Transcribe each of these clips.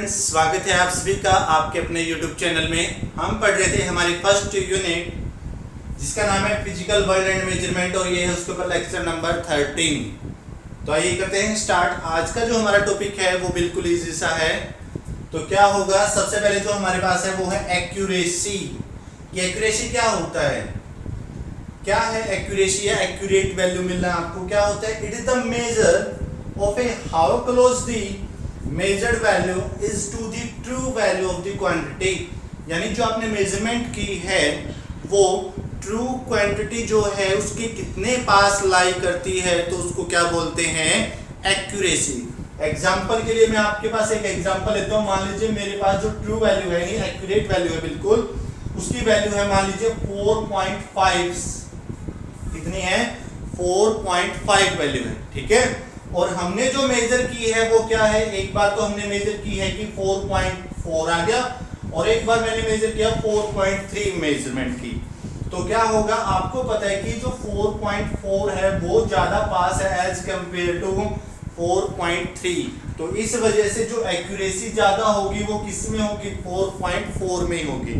Friends, स्वागत है आप सभी का आपके अपने YouTube चैनल में। हम पढ़ रहे थे हमारी फर्स्ट यूनिट जिसका नाम है फिजिकल वर्ल्ड एंड मेजरमेंट और ये है उसके ऊपर लेक्चर नंबर 13। तो आइए करते हैं स्टार्ट। आज का जो हमारा टॉपिक है वो बिल्कुल इजी सा है। तो क्या होगा, सबसे पहले जो हमारे पास है वो है एक्यूरेसी। ये एक्यूरेसी क्या होता है, क्या है एक्यूरेसी या एक्यूरेट वैल्यू मिलना आपको क्या होता है? It is the measure of A how close the measured value is to the true value of the quantity। यानी जो आपने मेजरमेंट की है वो ट्रू क्वांटिटी जो है उसके कितने पास लाई करती है, तो उसको क्या बोलते हैं? एक्यूरेसी। एग्जांपल के लिए मैं आपके पास एक एग्जांपल लेता हूं। मान लीजिए मेरे पास जो ट्रू वैल्यू है, यानी एक्यूरेट वैल्यू है बिल्कुल, उसकी वैल्यू है मान लीजिए 4.5। कितनी है? 4.5 वैल्यू है, ठीक है। और हमने जो मेजर की है वो क्या है? एक बार तो हमने मेजर की है कि 4.4 आ गया और एक बार मैंने मेजर किया 4.3 मेजरमेंट की। तो क्या होगा, आपको पता है कि जो 4.4 है वो ज्यादा पास है एज कंपेयर टू 4.3। तो इस वजह से जो एक्यूरेसी ज्यादा होगी वो किस में होगी? 4.4 में होगी।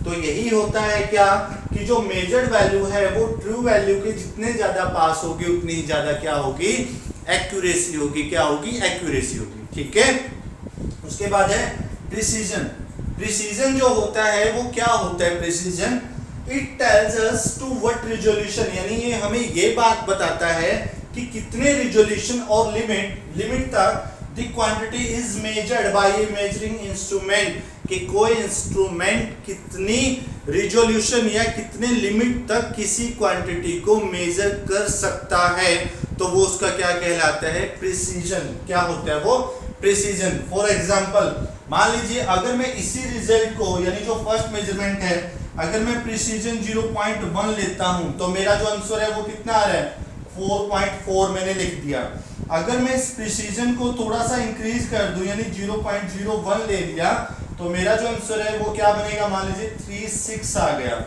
तो यही होता है क्या कि जो मेजर्ड वैल्यू है वो ट्रू वैल्यू के जितने ज्यादा पास होगी उतनी ही ज्यादा क्या होगी? एक्यूरेसी होगी। क्या होगी? एक्यूरेसी होगी, ठीक है। उसके बाद है प्रिसीजन। प्रिसीजन जो होता है वो क्या होता है? Precision it tells us to what resolution, यानी ये हमें ये बात बताता है कि कितने रिजोल्यूशन और लिमिट तक the quantity is measured by A measuring instrument, कि कोई इंस्ट्रूमेंट कितनी रिजोल्यूशन या कितने लिमिट तक किसी क्वांटिटी को मेजर कर सकता है, तो वो उसका क्या कहलाता है? प्रिसीजन। क्या होता है वो? प्रिसीजन। फॉर एग्जांपल मान लीजिए अगर मैं इसी रिजल्ट को, यानी जो फर्स्ट मेजरमेंट है, अगर मैं प्रिसीजन 0.1 लेता हूं तो मेरा जो आंसर है वो कितना आ रहा है? 4.4 मैंने लिख दिया। अगर मैं इस प्रिसीजन को थोड़ा सा इंक्रीज कर दूं, यानी 0.01 ले लिया, तो मेरा जो आंसर है वो क्या बनेगा? मान लीजिए 36 आ गया।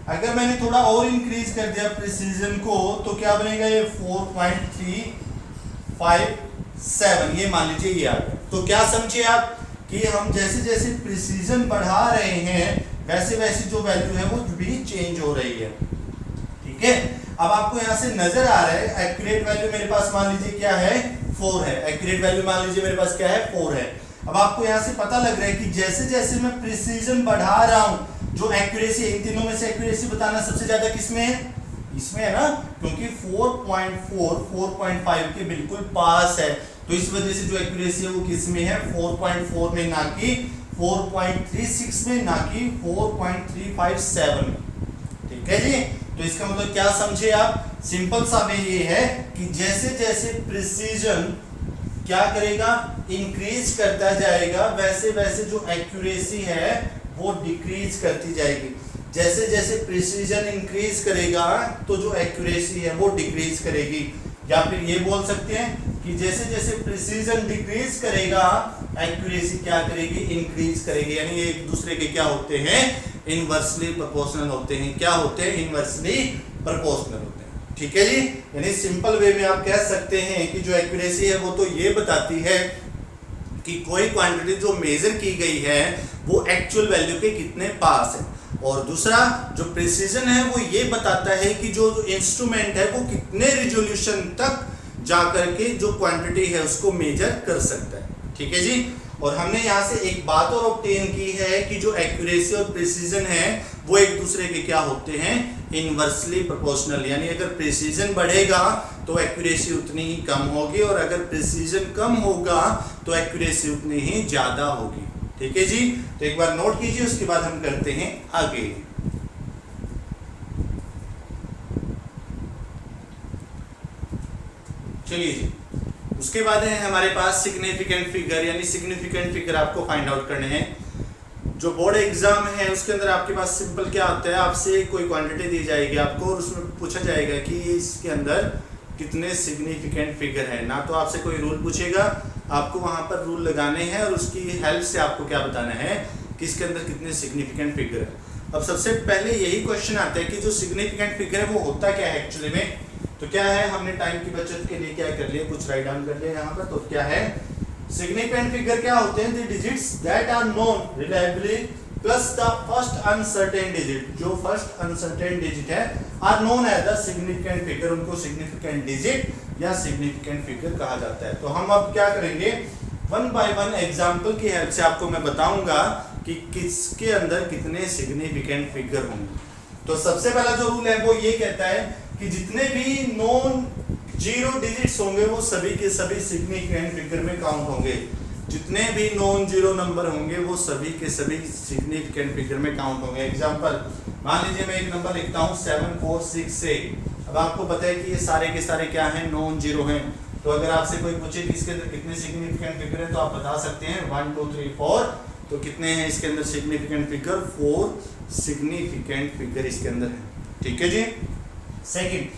अगर मैंने थोड़ा और इंक्रीज कर दिया प्रिसीजन को तो क्या बनेगा? ये 4.357, ये मान लीजिए ये आ गया। तो क्या समझे आप कि हम जैसे जैसे प्रिसीजन बढ़ा रहे हैं वैसे वैसे जो वैल्यू है वो भी चेंज हो रही है, ठीक है। अब आपको यहां से नजर आ रहा है एक्यूरेट वैल्यू मेरे पास मान लीजिए क्या है? 4 है। एक्यूरेट वैल्यू मान लीजिए मेरे पास क्या है? 4 है। अब आपको यहां से पता लग रहा है कि जैसे जैसे मैं प्रिसीजन बढ़ा रहा हूं, जो एक्यूरेसी, इन तीनों में से एक्यूरेसी बताना सबसे ज्यादा किसमें है? इसमें है ना, क्योंकि 4.4 4.5 के बिल्कुल पास है। तो इस वजह से जो एक्यूरेसी है वो किसमें है? 4.4 में, ना कि 4.36 में, ना कि 4.357 में, ठीक है जी। तो इसका मतलब क्या समझे आप? सिंपल सा वे ये है कि जैसे जैसे प्रिसीजन क्या करेगा? इंक्रीज करता जाएगा, वैसे वैसे जो एक्यूरेसी है वो डिक्रीज करती जाएगी। जैसे जैसे प्रिसीजन इंक्रीज करेगा तो जो एक्यूरेसी है वो डिक्रीज करेगी। या फिर ये बोल सकते हैं कि जैसे जैसे प्रिसीजन डिक्रीज करेगा एक्यूरेसी क्या करेगी? इंक्रीज करेगी। यानी ये एक दूसरे के क्या होते हैं? इनवर्सली प्रोपोर्शनल होते हैं। क्या होते हैं? इनवर्सली प्रोपोर्शनल होते हैं, ठीक है जी। यानी सिंपल वे में आप कह सकते हैं कि जो एक्यूरेसी है वो तो ये बताती है कि कोई क्वांटिटी जो मेजर की गई है वो एक्चुअल वैल्यू के कितने पास है, और दूसरा जो प्रिसीजन है वो ये बताता है कि जो इंस्ट्रूमेंट है वो कितने रिजोल्यूशन तक जाकर के जो क्वांटिटी है उसको मेजर कर सकता है, ठीक है जी। और हमने यहाँ से एक बात और ऑब्टेन की है कि जो एक्यूरेसी और प्रिसीजन है वो एक दूसरे के क्या होते हैं? Inversely proportional. यानी अगर प्रिसीजन बढ़ेगा तो एक्यूरेसी उतनी ही कम होगी, और अगर प्रिसीजन कम होगा तो एक्यूरेसी उतनी ही ज्यादा होगी, ठीक है जी। तो एक बार नोट कीजिए, उसके बाद हम करते हैं आगे। चलिए जी, उसके बाद है हमारे पास सिग्निफिकेंट फिगर, यानी सिग्निफिकेंट फिगर आपको फाइंड आउट करने हैं। जो बोर्ड एग्जाम है उसके अंदर आपके पास सिंपल क्या होता है, आपसे कोई क्वांटिटी दी जाएगी आपको और उसमें पूछा जाएगा कि इसके अंदर कितने सिग्निफिकेंट फिगर है। ना तो आपसे कोई रूल पूछेगा, आपको वहां पर रूल लगाने हैं और उसकी हेल्प से आपको क्या बताना है कि इसके अंदर कितने सिग्निफिकेंट फिगर है। अब सबसे पहले यही क्वेश्चन आता है कि जो सिग्निफिकेंट फिगर है वो होता क्या है एक्चुअली में। तो क्या है, हमने टाइम की बचत के लिए क्या कर लिया, कुछ राइट डाउन कर लिया यहाँ पर। तो क्या है सिग्निफिकेंट फिगर क्या होते हैं? The digits that are known reliably plus the first uncertain digit, जो फर्स्ट अनसर्टेन डिजिट है are known as the significant figure, उनको सिग्निफिकेंट डिजिट या सिग्निफिकेंट फिगर कहा जाता है। तो हम अब क्या करेंगे, वन बाय वन एग्जांपल की हेल्प से आपको मैं बताऊंगा कि किसके अंदर कितने सिग्निफिकेंट फिगर होंगे। तो सबसे पहला जो रूल है वो ये कहता है कि जितने भी नॉन जीरो डिजिट्स होंगे वो सभी के सभी सिग्निफिकेंट फिगर में काउंट होंगे। जितने भी नॉन जीरो नंबर होंगे वो सभी के सभी सिग्निफिकेंट फिगर में काउंट होंगे। एग्जांपल, मान लीजिए मैं एक नंबर लिखता हूँ 7468। अब आपको पता है कि ये सारे के सारे क्या हैं? नॉन जीरो हैं। तो अगर आपसे कोई पूछे कि इसके अंदर कितने सिग्निफिकेंट फिगर हैं तो आप बता सकते हैं 1 2 3 4। तो कितने हैं इसके अंदर सिग्निफिकेंट फिगर? 4 सिग्निफिकेंट फिगर इसके अंदर है। ठीक है जी। Second,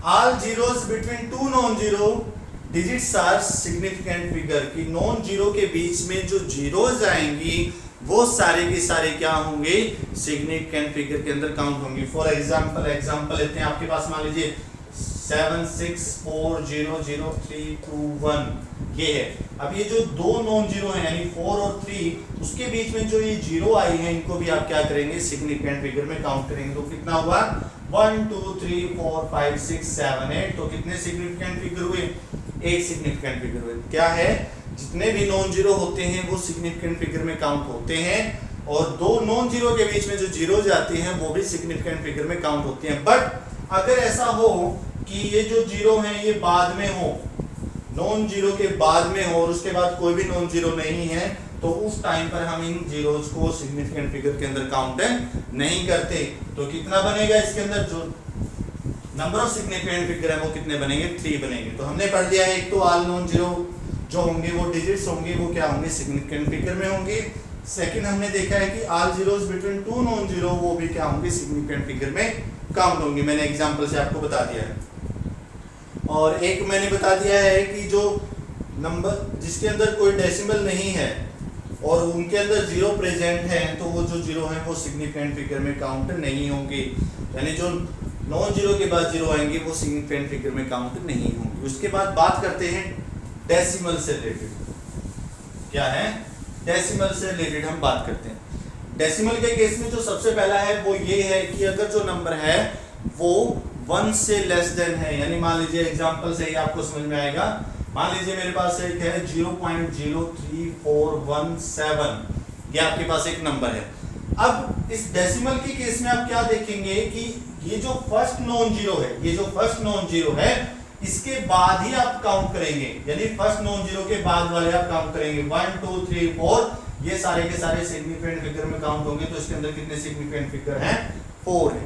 all zeros between two non zero digits are significant figure, कि नॉन जीरो के बीच में जो जीरोस आएंगी वो सारे के सारे क्या होंगे? सिग्निफिकेंट फिगर के अंदर काउंट होंगी। फॉर एग्जांपल लेते हैं, आपके पास मान लीजिए 76400321 ये है। अब ये जो दो नॉन जीरो है यानी 4 और 3, उसके बीच में जो ये जीरो आई है इनको भी आप क्या करेंगे? सिग्निफिकेंट फिगर में काउंट करेंगे। तो कितना हुआ? 1 2 3 4 5 6 7 8। तो कितने सिग्निफिकेंट फिगर हुए? 8 सिग्निफिकेंट फिगर हुए। क्या है? जितने भी नॉन जीरो होते हैं वो सिग्निफिकेंट फिगर में काउंट होते हैं, और दो नॉन जीरो के बीच में जो जीरो जाती हैं वो भी सिग्निफिकेंट फिगर में काउंट होती हैं। बट अगर ऐसा हो कि ये जो जीरो हैं ये बाद में हो, नॉन जीरो के बाद में हो और उसके बाद कोई भी नॉन जीरो नहीं है, तो उस टाइम पर हम इन जीरोस को सिग्निफिकेंट फिगर के अंदर काउंट नहीं करते। तो कितना बनेगा इसके अंदर? जो नंबर ऑफ सिग्निफिकेंट फिगर है वो कितने बनेंगे? 3 बनेंगे। तो हमने पढ़ लिया है, एक तो ऑल नॉन जीरो जो होंगे वो डिजिट्स होंगे वो क्या होंगे? सिग्निफिकेंट फिगर में होंगे। सेकंड हमने देखा है कि all zeros between two non zero वो भी क्या होंगे? सिग्निफिकेंट फिगर में काउंट होंगे। मैंने एग्जांपल से आपको बता दिया है। और एक मैंने बता दिया है कि जो नंबर जिसके अंदर कोई डेसिमल नहीं है और उनके अंदर जीरो प्रेजेंट है तो वो जो जीरो है वो सिग्निफिकेंट फिगर में काउंट नहीं होंगे। यानी जो नॉन जीरो के बाद जीरो आएंगे वो सिग्निफिकेंट फिगर में काउंट नहीं होंगे। उसके बाद बात करते हैं डेसिमल से रिलेटेड। क्या है? डेसिमल से रिलेटेड हम बात करते हैं। डेसिमल के केस में जो सबसे पहला है वो ये है कि अगर जो नंबर है वो 1 से लेस देन है, यानी मान लीजिए एग्जांपल से ही आपको समझ में आएगा। मान लीजिए मेरे पास एक है 0.03417, ये आपके पास एक नंबर है। अब इस डेसिमल के केस में आप क्या देखेंगे कि ये जो फर्स्ट नॉन जीरो है, ये जो फर्स्ट नॉन जीरो है इसके बाद ही आप काउंट करेंगे, यानी फर्स्ट नॉन जीरो के बाद वाले आप काउंट करेंगे। 1 2 3 4 ये सारे के सारे सिग्निफिकेंट फिगर में काउंट होंगे। तो इसके अंदर कितने सिग्निफिकेंट फिगर हैं? 4 है।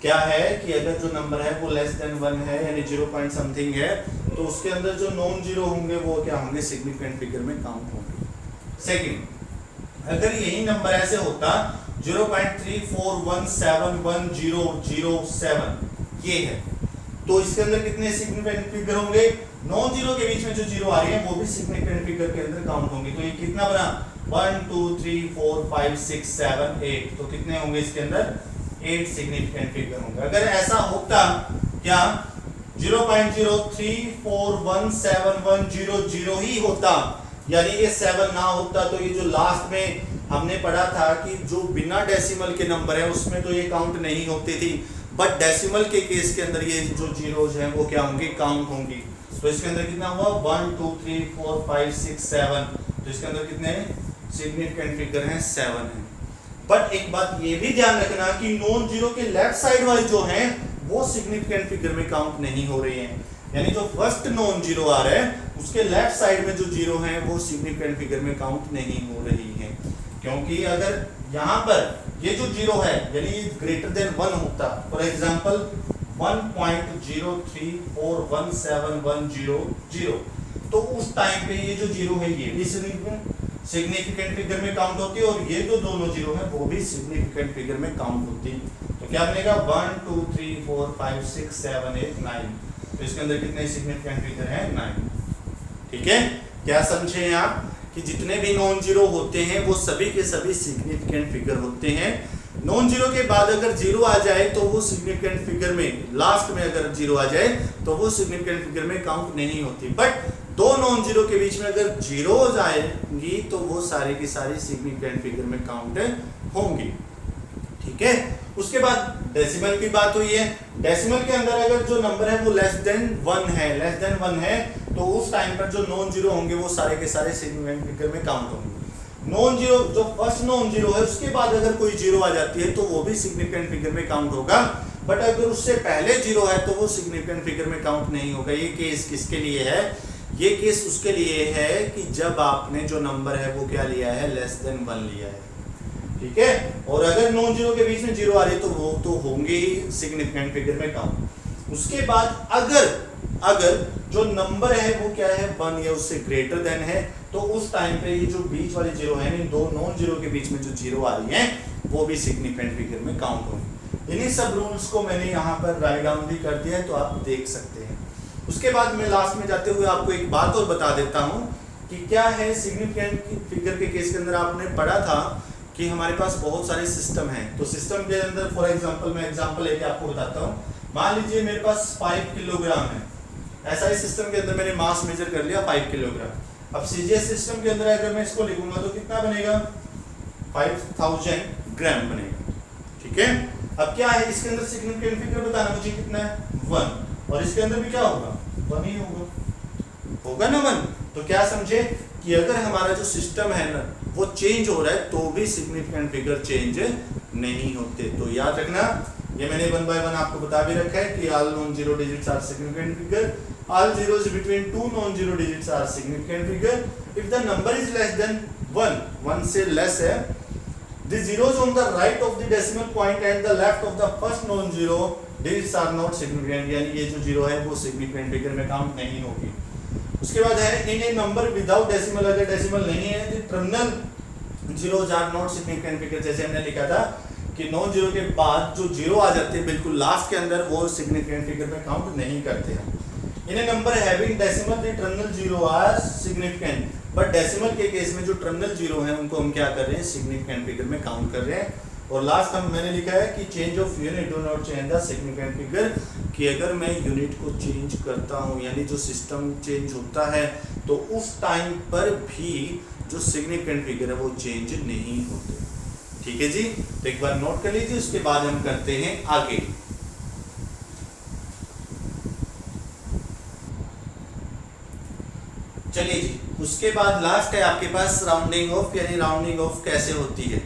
क्या है कि अगर जो नंबर है वो लेस देन 1 है यानी 0 पॉइंट समथिंग है तो उसके अंदर जो नॉन जीरो होंगे वो क्या होंगे? सिग्निफिकेंट फिगर में काउंट होंगे। सेकंड, अगर यही नंबर ऐसे होता 0.34171007 ये है, तो इसके अंदर कितने सिग्निफिकेंट फिगर होंगे? नॉन जीरो के बीच में जो जीरो आ रही है वो भी सिग्निफिकेंट फिगर के अंदर काउंट होंगे। तो ये कितना बना? 1 2 3 4 5 6 7 8। तो कितने होंगे इसके अंदर? 8 सिग्निफिकेंट फिगर होंगे। अगर ऐसा होता क्या 0.034171000 ही होता, यानी ये 7 ना होता, तो ये जो लास्ट में हमने पढ़ा था कि जो बिना डेसिमल के नंबर है उसमें तो ये काउंट नहीं होती थी, बट डेसिमल के केस के अंदर ये जो जीरोज हैं वो क्या होंगे? काउंट होंगी। तो इसके अंदर कितना हुआ? 1 2 3 4 5 6 7। तो इसके अंदर कितने सिग्निफिकेंट फिगर हैं? 7 हैं। बट एक बात ये भी ध्यान रखना कि नॉन जीरो के लेफ्ट साइड वाले जो हैं वो सिग्निफिकेंट फिगर में काउंट नहीं हो रहे हैं, यानी जो फर्स्ट नॉन जीरो आ रहा है उसके लेफ्ट साइड में जो जीरो हैं वो सिग्निफिकेंट फिगर में काउंट नहीं हो रही है। क्योंकि अगर यहाँ पर ये जो जीरो है यानी ये ग्रेटर देन 1 होता, फॉर एग्जांपल 1.034171000, तो उस टाइम पे ये जो जीरो है ये भी सिग्निफिकेंट फिगर में काउंट होती है और ये जो दोनों जीरो है वो भी सिग्निफिकेंट फिगर में काउंट होती है। तो क्या बनेगा? 1 2 3 4 5 6 7 8 9। तो इसके अंदर कितने सिग्निफिकेंट फिगर हैं? 9। ठीक है, क्या समझे आप कि जितने भी नॉन जीरो होते हैं वो सभी के सभी सिग्निफिकेंट फिगर होते हैं। नॉन जीरो के बाद अगर जीरो आ जाए तो वो सिग्निफिकेंट फिगर में, लास्ट में अगर जीरो आ जाए तो वो सिग्निफिकेंट फिगर में काउंट नहीं होती। बट दो नॉन जीरो के बीच में अगर जीरोज आएंगी तो वो सारे की सारी सिग्निफिकेंट फिगर में काउंट होंगी। ठीक है, उसके बाद डेसिमल की बात हुई है। डेसिमल के अंदर अगर जो नंबर है वो लेस देन वन है तो उस टाइम पर जो नॉन जीरो होंगे वो सारे के सारे सिग्निफिकेंट फिगर में काउंट होंगे। नॉन जीरो जो फर्स्ट नॉन जीरो है उसके बाद अगर कोई जीरो आ जाती है तो वो भी सिग्निफिकेंट फिगर में काउंट होगा, बट अगर उससे पहले जीरो है तो वो सिग्निफिकेंट फिगर में काउंट नहीं होगा। ये केस किसके लिए है? ये केस उसके लिए है कि जब आपने जो नंबर है वो क्या लिया है, लेस देन 1 लिया है। ठीक है, और अगर नॉन जीरो के बीच में जीरो आ रही है तो वो तो होंगे ही सिग्निफिकेंट फिगर में काउंट। उसके बाद अगर जो नंबर है वो क्या है, 1 या उससे ग्रेटर देन है, तो उस टाइम पे ये जो बीच वाले जीरो है, दो नॉन जीरो के बीच में जो जीरो आ रही है वो भी सिग्निफिकेंट फिगर में काउंट होंगे। इन्हीं सब रूल्स को मैंने यहाँ पर राइट डाउन भी कर दिया है तो आप देख सकते हैं। उसके बाद मैं लास्ट में जाते हुए आपको एक बात और बता देता हूँ कि क्या है सिग्निफिकेंट फिगर के केस के अंदर आपने पढ़ा था कि हमारे पास बहुत सारे सिस्टम हैं। तो सिस्टम के अंदर फॉर एग्जांपल मैं एग्जांपल लेके आपको बताता हूँ। मान लीजिए मेरे पास 5 किलोग्राम है, ऐसा इस सिस्टम के अंदर मैंने मास मेजर कर लिया 5 किलोग्राम। अब सीजीएस सिस्टम के अंदर अगर मैं इसको लिखूंगा तो कितना बनेगा, 5000 ग्राम बनेगा। ठीक है, अब क्या है इसके अंदर सिग्निफिकेंट फिगर बताना मुझे कितना है, 1, और इसके अंदर भी क्या होगा, 1 ही होगा ना 1। तो क्या समझे कि अगर हमारा जो सिस्टम है ना वो चेंज हो रहा है तो भी सिग्निफिकेंट फिगर चेंज नहीं होते। तो याद रखना, ये मैंने 1 by 1 आपको बता भी रखा है कि all non-zero digits are significant figure, all zeros between two non-zero digits are significant figure, if the number is less than 1 से less है, the zeros on the right of the decimal point and the left of the first non-zero digits are not significant, यानी ये जो zero है वो significant figure में count नहीं होगी। उसके बाद है इन ए नंबर विदाउट डेसिमल, अगर डेसिमल नहीं है the terminal zeros are not significant figure, जैसे हमने लिखा था कि नॉन जीरो के बाद जो जीरो आ जाते हैं बिल्कुल लास्ट के अंदर वो सिग्निफिकेंट फिगर में काउंट नहीं करते हैं। In a number having decimal the terminal zero are significant, but decimal के केस में जो टर्मिनल जीरो है उनको हम क्या कर रहे हैं, सिग्निफिकेंट फिगर में काउंट कर रहे हैं। और लास्ट हम मैंने लिखा है कि change of unit do not change the significant figure, कि अगर मैं यूनिट को चेंज करता हूँ यानी जो सिस्टम चेंज होता है तो उस टाइम पर भी जो सिग्निफिकेंट फिगर है वो चेंज नहीं होते। ठीक है जी, तो एक बार नोट कर लीजिए, उसके बाद हम करते हैं आगे। चलिए जी, उसके बाद लास्ट है आपके पास राउंडिंग ऑफ, यानी राउंडिंग ऑफ कैसे होती है।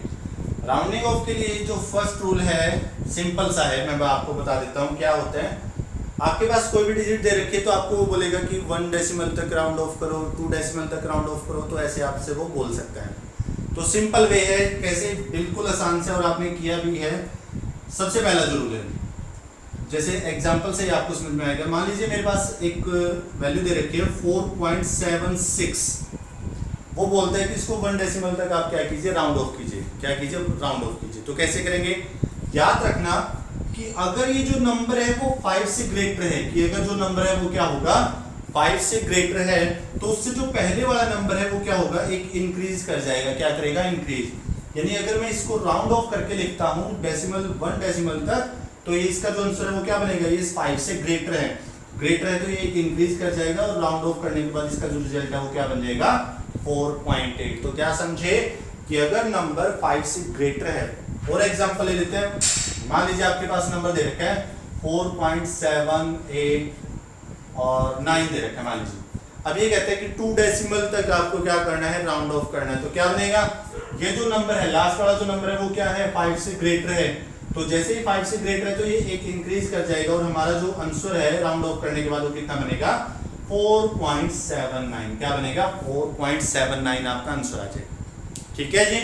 राउंडिंग ऑफ के लिए जो फर्स्ट रूल है सिंपल सा है, मैं आपको बता देता हूं क्या होता है। आपके पास कोई भी डिजिट दे रखी है तो आपको वो बोलेगा कि 1 डेसिमल तक राउंड ऑफ करो, 2 डेसिमल तक राउंड ऑफ करो, तो ऐसे आपसे वो बोल सकता है। तो सिंपल वे है कैसे, बिल्कुल आसान से, और आपने किया भी है। सबसे पहला जो रूल है, जैसे एग्जांपल से ही आपको समझ में आएगा। मान लीजिए मेरे पास एक वैल्यू दे रखी है 4.76, वो बोलता है कि इसको 1 डेसिमल तक आप क्या कीजिए, राउंड ऑफ कीजिए। क्या कीजिए, राउंड ऑफ कीजिए। तो कैसे करेंगे, याद रखना कि अगर ये जो नंबर है वो 5 से ग्रेटर है, कि अगर जो नंबर है वो क्या होगा, 5 से ग्रेटर है, तो उससे जो पहले वाला नंबर है वो क्या होगा, एक इंक्रीज कर जाएगा। क्या करेगा, इंक्रीज। यानी अगर मैं इसको राउंड ऑफ करके लिखता हूँ डेसिमल 1 डेसिमल तक, तो ये इसका जो आंसर है वो क्या बनेगा, ये 5 से ग्रेटर है तो ये एक इंक्रीज कर जाएगा, और राउंड ऑफ करने के बाद इसका जो रिजल्ट है वो क्या बन जाएगा, 4.8। तो क्या समझे कि अगर नंबर 5 से ग्रेटर है, और एग्जांपल ले लेते हैं। मान लीजिए आपके पास नंबर दे रखा है 4.7, 8 और 9 दे रखा है मान लीजिए। अब ये कहते हैं कि 2 डेसिमल तक आपको क्या करना है, राउंड ऑफ करना है। तो क्या बनेगा, ये जो नंबर है लास्ट वाला जो नंबर है वो क्या है, 5 से ग्रेटर है। तो जैसे ही 5 से ग्रेटर है तो ये एक इंक्रीज कर जाएगा, और हमारा जो आंसर है राउंड ऑफ करने के बाद वो कितना बनेगा, 4.79। क्या बनेगा, 4.79 आपका आंसर आ जाएगा। ठीक है जी,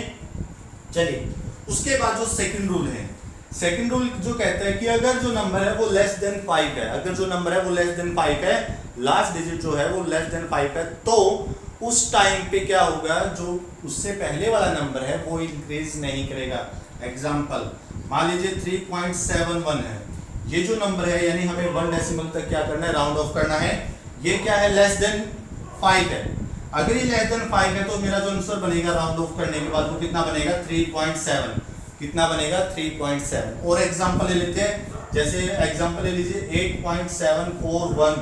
चलिए उसके बाद जो सेकंड रूल है, सेकंड रूल जो कहता है कि अगर जो नंबर है वो लेस देन 5 है, अगर जो नंबर है वो लेस देन 5 है, लास्ट डिजिट जो है वो लेस देन 5 है, तो उस टाइम पे क्या होगा, जो उससे पहले वाला नंबर है वो इंक्रीज नहीं करेगा। एग्जांपल मान लीजिए 3.71 है, ये जो नंबर है यानी हमें 1 डेसिमल तक क्या करना है, राउंड ऑफ करना है। ये क्या है, लेस देन 5 है। अगर ये लेस देन 5 है तो मेरा जो आंसर बनेगा राउंड ऑफ करने के बाद वो कितना बनेगा, 3.7। कितना बनेगा, 3.7। और एग्जांपल ले लेते हैं, जैसे एग्जांपल ले लीजिए 8.741,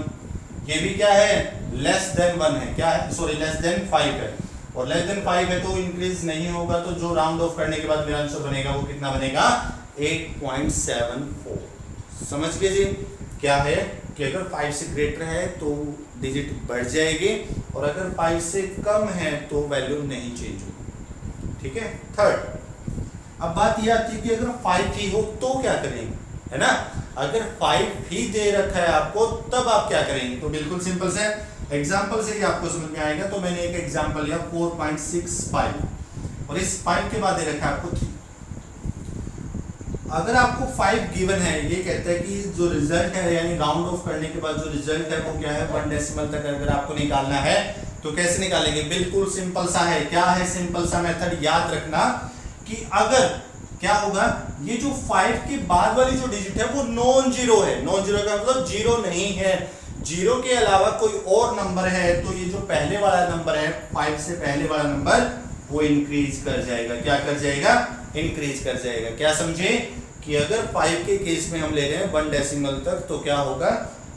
ये भी क्या है, लेस देन 1 है, क्या है, सॉरी लेस देन 5 है, और लेस देन 5 है तो इंक्रीज नहीं होगा, तो जो राउंड ऑफ करने के बाद मेरा आंसर बनेगा वो कितना बनेगा, 8.74। समझ गए जी। क्या है कि अगर 5 से ग्रेटर है तो डिजिट बढ़ जाएगी, और अगर 5 से कम है तो वैल्यू नहीं चेंज होगी। ठीक है। थर्ड, अब बात यह आती है कि अगर 5 ही हो तो क्या करेंगे, है ना। अगर 5 ही दे रखा है आपको तब आप क्या करेंगे, तो बिल्कुल सिंपल से एग्जांपल से ही आपको समझ में आएगा। तो मैंने एक एग्जांपल लिया 4.65, और इस 5 के बाद दे रखा है आपको 3। अगर आपको 5 गिवन है, ये कहता है कि जो रिजल्ट है यानी राउंड ऑफ करने के बाद जो रिजल्ट है वो क्या है, 1 डेसिमल तक अगर आपको निकालना है तो कैसे निकालेंगे, बिल्कुल सिंपल सा है। क्या है सिंपल सा मेथड, याद रखना कि अगर क्या होगा, ये जो 5 के बाद वाली जो डिजिट है वो नॉन जीरो है। नॉन जीरो का मतलब जीरो नहीं है, जीरो के अलावा कोई और नंबर है तो ये जो पहले वाला नंबर है, 5 से पहले वाला नंबर, वो इंक्रीज कर जाएगा। क्या कर जाएगा, इंक्रीज कर जाएगा। क्या समझे कि अगर 5 के केस में हम ले रहे हैं 1 डेसिमल तक, तो क्या होगा,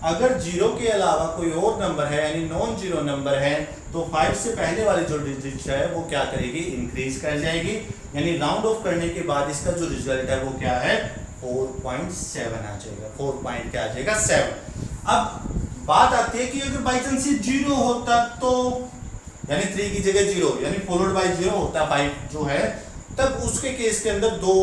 अगर जीरो के अलावा कोई और नंबर है यानी नॉन जीरो नंबर है तो 5 से पहले वाली जो डिजिट है वो क्या करेगी, इंक्रीज कर जाएगी, यानी राउंड ऑफ करने के बाद इसका जो रिजल्ट है वो क्या है, 4.7 आ जाएगा। 4 पॉइंट क्या आ जाएगा, 7। अब बात आती है कि अगर बाई चांस जीरो होता तो, यानी 3 की जगह 0 यानी फॉलोड बाय 0 होता 5 जो है, तब उसके केस के अंदर 2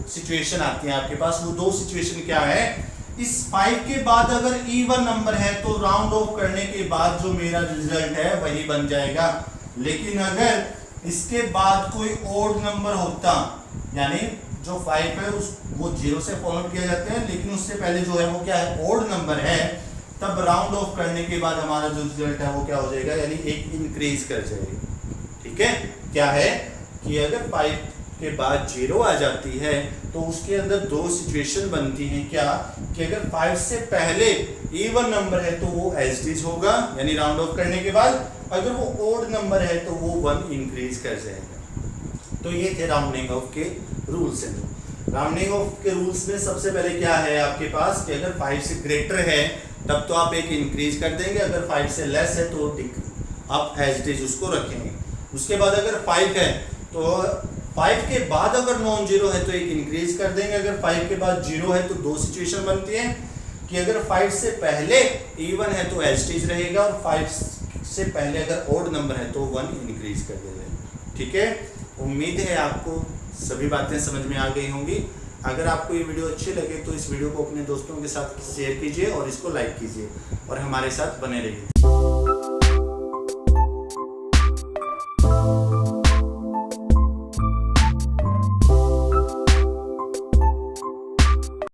सिचुएशन आती हैं आपके पास। वो 2 सिचुएशन क्या है, इस 5 के बाद अगर इवन नंबर है तो राउंड ऑफ करने के बाद जो मेरा रिजल्ट है वही बन जाएगा, लेकिन अगर इसके बाद कोई ओड नंबर होता, यानी जो 5 है वो 0 से फॉलो किया जाते हैं, लेकिन उससे पहले जो है वो क्या है, ओड नंबर है, तब राउंड ऑफ करने के बाद हमारा जो रिजल्ट है वो क्या हो जाएगा, यानी एक इंक्रीज कर जाएगा। ठीक है। क्या है कि अगर 5 के बाद 0 आ जाती है तो उसके अंदर 2 सिचुएशन बनती हैं। क्या कि अगर 5 से पहले इवन नंबर है तो वो एज इट इज होगा, यानी राउंड ऑफ करने के बाद, अगर वो ओड नंबर है तो वो 1 इंक्रीज कर जाएगा। तो ये थे राउंडिंग ऑफ के रूल्स हैं। राउंडिंग ऑफ के रूल्स में सबसे पहले क्या है आपके पास कि अगर 5 से ग्रेटर है तब तो आप एक इंक्रीज कर देंगे, अगर 5 से लेस है तो आप एज इट इज उसको रखेंगे। उसके बाद अगर 5 है तो 5 के बाद अगर नॉन जीरो है तो एक इंक्रीज कर देंगे, अगर 5 के बाद 0 है तो 2 सिचुएशन बनती है कि अगर 5 से पहले इवन है तो एज इट इज रहेगा, और 5 से पहले अगर ओड नंबर है तो 1 इंक्रीज कर देगा। ठीक है। उम्मीद है आपको सभी बातें समझ में आ गई होंगी। अगर आपको ये वीडियो अच्छी लगे तो इस वीडियो को अपने दोस्तों के साथ शेयर कीजिए और इसको लाइक कीजिए और हमारे साथ बने रहिए।